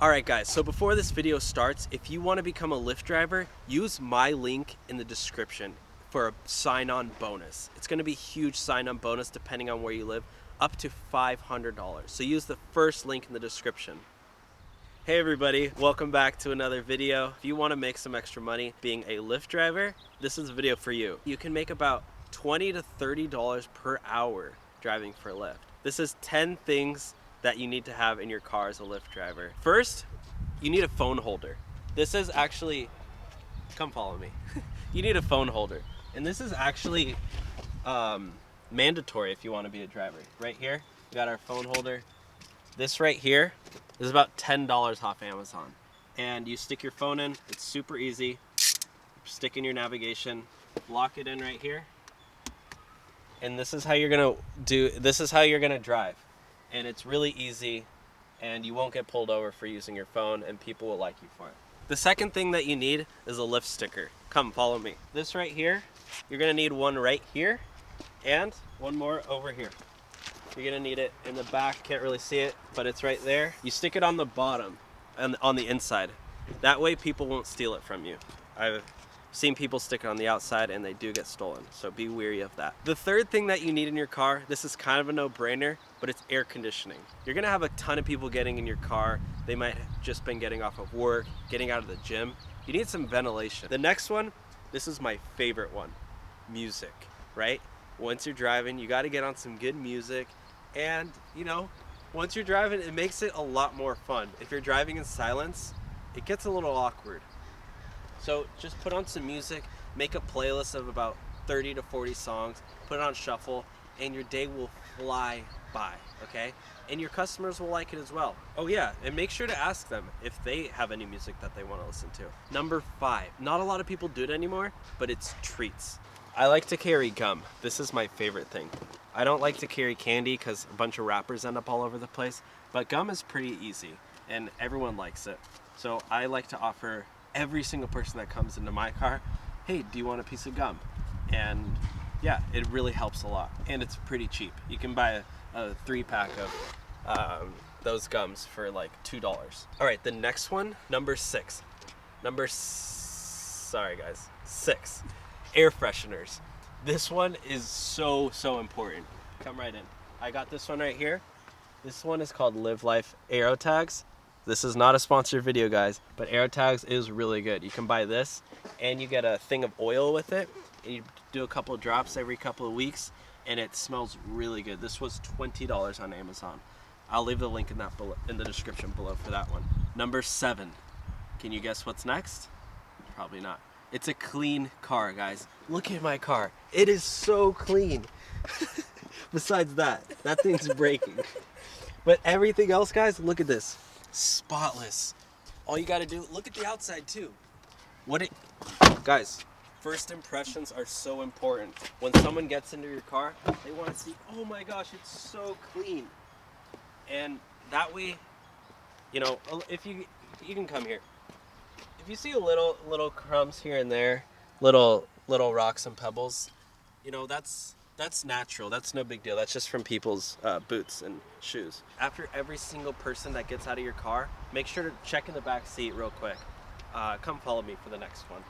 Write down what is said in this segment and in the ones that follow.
Alright guys, so before this video starts, if you want to become a Lyft driver, use my link in the description for a sign-on bonus. It's going to be a huge sign-on bonus depending on where you live, up to $500. So use the first link in the description. Hey everybody, welcome back to another video. If you want to make some extra money being a Lyft driver, this is a video for you. You can make about $20 to $30 per hour driving for Lyft. This is 10 things that you need to have in your car as a Lyft driver. First, you need a phone holder. This is actually, come follow me. You need a phone holder. And this is actually mandatory if you want to be a driver. Right here, we got our phone holder. This right here is about $10 off Amazon. And you stick your phone in, it's super easy. Stick in your navigation, lock it in right here. And this is how you're gonna drive. And it's really easy, and you won't get pulled over for using your phone, and people will like you for it. The second thing that you need is a Lyft sticker. Come, follow me. This right here, you're gonna need one right here, and one more over here. You're gonna need it in the back, can't really see it, but it's right there. You stick it on the bottom, and on the inside. That way people won't steal it from you. I've seen people stick it on the outside and they do get stolen, so be wary of that. The third thing that you need in your car, this is kind of a no-brainer, but it's air conditioning. You're gonna have a ton of people getting in your car. They might have just been getting off of work, getting out of the gym. You need some ventilation. The next one, this is my favorite one, music, right? Once you're driving, you gotta get on some good music, and you know, once you're driving, it makes it a lot more fun. If you're driving in silence, it gets a little awkward. So just put on some music, make a playlist of about 30 to 40 songs, put it on shuffle, and your day will fly by, okay? And your customers will like it as well. Oh yeah, and make sure to ask them if they have any music that they want to listen to. Number 5, not a lot of people do it anymore, but it's treats. I like to carry gum. This is my favorite thing. I don't like to carry candy because a bunch of wrappers end up all over the place, but gum is pretty easy, and everyone likes it. So I like to offer every single person that comes into my car, hey, do you want a piece of gum? And yeah, it really helps a lot. And it's pretty cheap. You can buy a 3-pack of those gums for like $2. All right, the next one, number 6. Sorry guys, 6. Air fresheners. This one is so important. Come right in. I got this one right here. This one is called Live Life Aero Tags. This is not a sponsored video, guys, but Aero Tags is really good. You can buy this, and you get a thing of oil with it, and you do a couple of drops every couple of weeks, and it smells really good. This was $20 on Amazon. I'll leave the link in the description below for that one. Number 7. Can you guess what's next? Probably not. It's a clean car, guys. Look at my car. It is so clean. Besides that thing's breaking. But everything else, guys, look at this. Spotless. All you gotta do, look at the outside too. Guys, first impressions are so important. When someone gets into your car, they want to see, oh my gosh, it's so clean. And that way, you know, if you can come here. If you see a little crumbs here and there, little rocks and pebbles, you know, that's natural. That's no big deal. That's just from people's boots and shoes. After every single person that gets out of your car, make sure to check in the back seat real quick. Come follow me for the next one.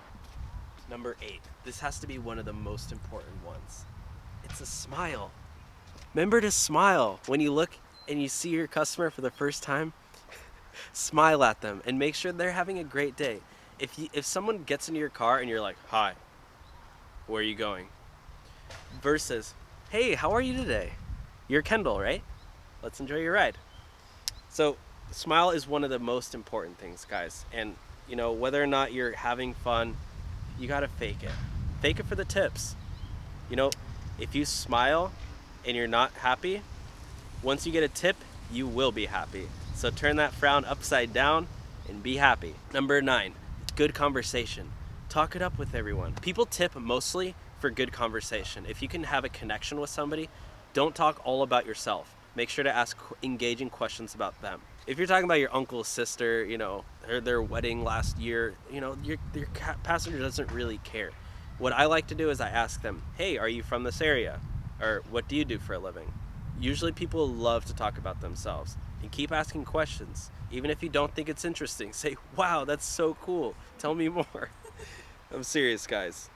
Number 8. This has to be one of the most important ones. It's a smile. Remember to smile when you look and you see your customer for the first time. Smile at them and make sure they're having a great day. If someone gets into your car and you're like, hi, where are you going? Versus, hey, how are you today? You're Kendall, right? Let's enjoy your ride. So smile is one of the most important things, guys. And you know, whether or not you're having fun, you gotta fake it. Fake it for the tips. You know, if you smile and you're not happy, once you get a tip, you will be happy. So turn that frown upside down and be happy. Number 9, good conversation. Talk it up with everyone. People tip mostly for good conversation. If you can have a connection with somebody, don't talk all about yourself. Make sure to ask engaging questions about them. If you're talking about your uncle's sister, you know, their wedding last year, you know, your passenger doesn't really care. What I like to do is I ask them, hey, are you from this area? Or what do you do for a living? Usually people love to talk about themselves. and keep asking questions. Even if you don't think it's interesting, say, wow, that's so cool. Tell me more. I'm serious, guys.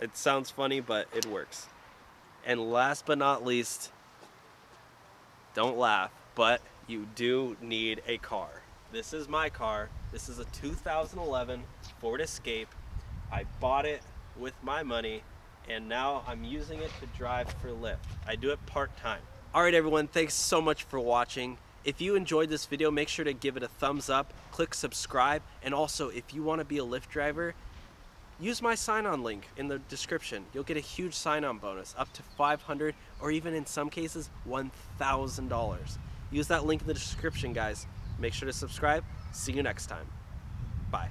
It sounds funny, but it works. And last but not least, don't laugh, but you do need a car. This is my car. This is a 2011 Ford Escape. I bought it with my money, and now I'm using it to drive for Lyft. I do it part-time. All right, everyone, thanks so much for watching. If you enjoyed this video, make sure to give it a thumbs up, click subscribe, and also if you want to be a Lyft driver, use my sign-on link in the description. You'll get a huge sign-on bonus, up to $500 or even in some cases $1,000. Use that link in the description, guys. Make sure to subscribe. See you next time. Bye.